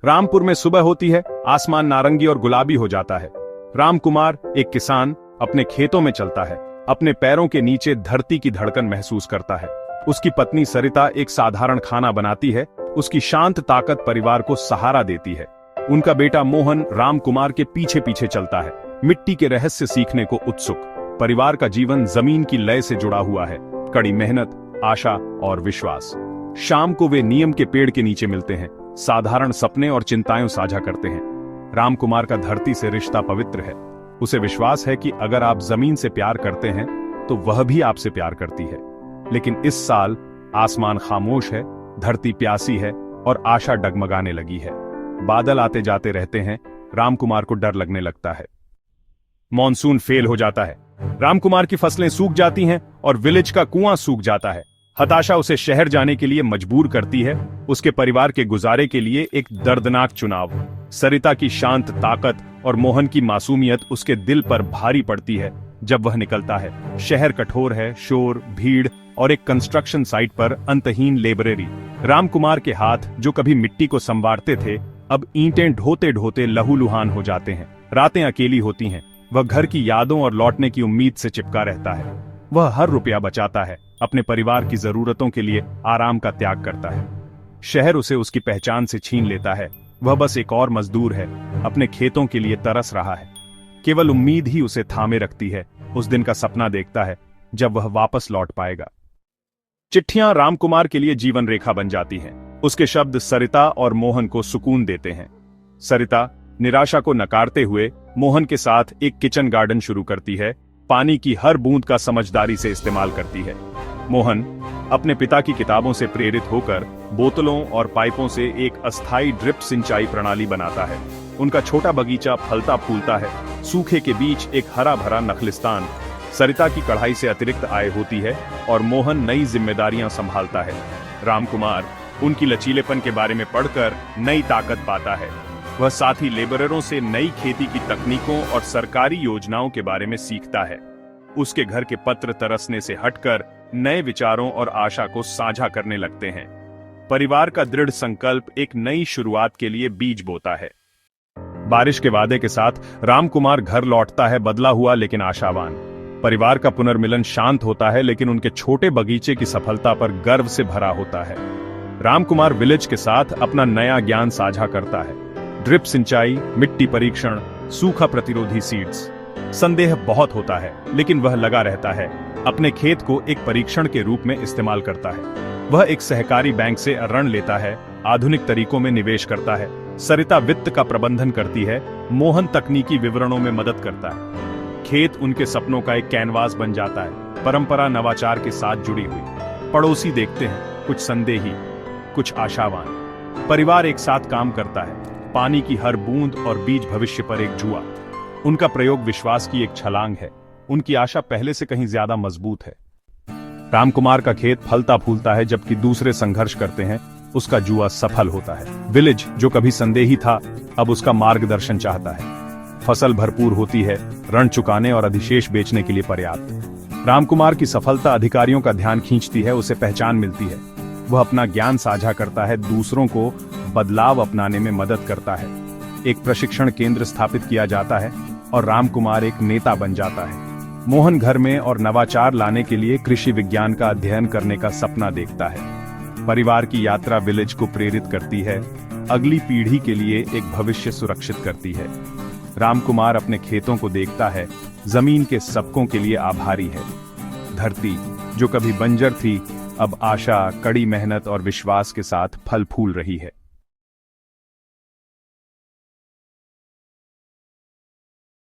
रामपुर में सुबह होती है, आसमान नारंगी और गुलाबी हो जाता है। रामकुमार, एक किसान, अपने खेतों में चलता है, अपने पैरों के नीचे धरती की धड़कन महसूस करता है। उसकी पत्नी सरिता एक साधारण खाना बनाती है, उसकी शांत ताकत परिवार को सहारा देती है। उनका बेटा मोहन रामकुमार के पीछे पीछे चलता है, मिट्टी के रहस्य सीखने को उत्सुक। परिवार का जीवन जमीन की लय से जुड़ा हुआ है, कड़ी मेहनत, आशा और विश्वास। शाम को वे नीम के पेड़ के नीचे मिलते हैं, साधारण सपने और चिंताएं साझा करते हैं। रामकुमार का धरती से रिश्ता पवित्र है। उसे विश्वास है कि अगर आप जमीन से प्यार करते हैं तो वह भी आपसे प्यार करती है। लेकिन इस साल आसमान खामोश है, धरती प्यासी है और आशा डगमगाने लगी है। बादल आते जाते रहते हैं, रामकुमार को डर लगने लगता है। मॉनसून फेल हो जाता है, रामकुमार की फसलें सूख जाती हैं और विलेज का कुआं सूख जाता है। हताशा उसे शहर जाने के लिए मजबूर करती है। उसके परिवार के गुजारे के लिए एक दर्दनाक चुनाव। सरिता की शांत ताकत और मोहन की मासूमियत उसके दिल पर भारी पड़ती है जब वह निकलता है। शहर कठोर है, शोर, भीड़ और एक कंस्ट्रक्शन साइट पर अंतहीन लेबरेरी। रामकुमार के हाथ, जो कभी मिट्टी को संवारते थे, अब ईंटें ढोते ढोते लहूलुहान हो जाते हैं। रातें अकेली होती हैं। वह घर की यादों और लौटने की उम्मीद से चिपका रहता है। वह हर रुपया बचाता है, अपने परिवार की जरूरतों के लिए आराम का त्याग करता है। शहर उसे उसकी पहचान से छीन लेता है। वह बस एक और मजदूर है, अपने खेतों के लिए तरस रहा है। केवल उम्मीद ही उसे थामे रखती है। उस दिन का सपना देखता है जब वह वापस लौट पाएगा। चिट्ठियां रामकुमार के लिए जीवन रेखा बन जाती हैं। उसके शब्द सरिता और मोहन को सुकून देते हैं। सरिता निराशा को नकारते हुए मोहन के साथ एक किचन गार्डन शुरू करती है, पानी की हर बूंद का समझदारी से इस्तेमाल करती है। मोहन अपने पिता की किताबों से प्रेरित होकर बोतलों और पाइपों से एक अस्थायी ड्रिप सिंचाई प्रणाली बनाता है। उनका छोटा बगीचा फलता फूलता है, सूखे के बीच एक हरा भरा नखलिस्तान। सरिता की कढ़ाई से अतिरिक्त आय होती है और मोहन नई जिम्मेदारियां संभालता है। रामकुमार उनकी लचीलेपन के बारे में पढ़कर नई ताकत पाता है। वह साथ ही लेबररों से नई खेती की तकनीकों और सरकारी योजनाओं के बारे में सीखता है। उसके घर के पत्र तरसने से हटकर नए विचारों और आशा को साझा करने लगते हैं। परिवार का दृढ़ संकल्प एक नई शुरुआत के लिए बीज बोता है। बारिश के वादे के साथ रामकुमार घर लौटता है, बदला हुआ लेकिन आशावान। परिवार का पुनर्मिलन शांत होता है, लेकिन उनके छोटे बगीचे की सफलता पर गर्व से भरा होता है। रामकुमार विलेज के साथ अपना नया ज्ञान साझा करता है। ड्रिप सिंचाई, मिट्टी परीक्षण, सूखा प्रतिरोधी सीड्स। संदेह बहुत होता है, लेकिन वह लगा रहता है। अपने खेत को एक परीक्षण के रूप में इस्तेमाल करता है। वह एक सहकारी बैंक से ऋण लेता है, आधुनिक तरीकों में निवेश करता है। सरिता वित्त का प्रबंधन करती है, मोहन तकनीकी विवरणों में मदद करता है। खेत उनके सपनों का एक कैनवास बन जाता है, परंपरा नवाचार के साथ जुड़ी हुई। पड़ोसी देखते हैं, कुछ संदेही, कुछ आशावान। परिवार एक साथ काम करता है, पानी की हर बूंद और बीज भविष्य पर एक जुआ। उनका प्रयोग विश्वास की एक छलांग है, उनकी आशा पहले से कहीं ज्यादा मजबूत है। रामकुमार का खेत फलता फूलता है, जबकि दूसरे संघर्ष करते हैं। उसका जुआ सफल होता है। विलेज, जो कभी संदेही था, अब उसका मार्गदर्शन चाहता है। फसल भरपूर होती है, ऋण चुकाने और अधिशेष बेचने के लिए पर्याप्त। रामकुमार की सफलता अधिकारियों का ध्यान खींचती है, उसे पहचान मिलती है। वह अपना ज्ञान साझा करता है, दूसरों को बदलाव अपनाने में मदद करता है। एक प्रशिक्षण केंद्र स्थापित किया जाता है और रामकुमार एक नेता बन जाता है। मोहन घर में और नवाचार लाने के लिए कृषि विज्ञान का अध्ययन करने का सपना देखता है। परिवार की यात्रा विलेज को प्रेरित करती है, अगली पीढ़ी के लिए एक भविष्य सुरक्षित करती है। रामकुमार अपने खेतों को देखता है, जमीन के सबकों के लिए आभारी है। धरती, जो कभी बंजर थी, अब आशा, कड़ी मेहनत और विश्वास के साथ फल फूल रही है।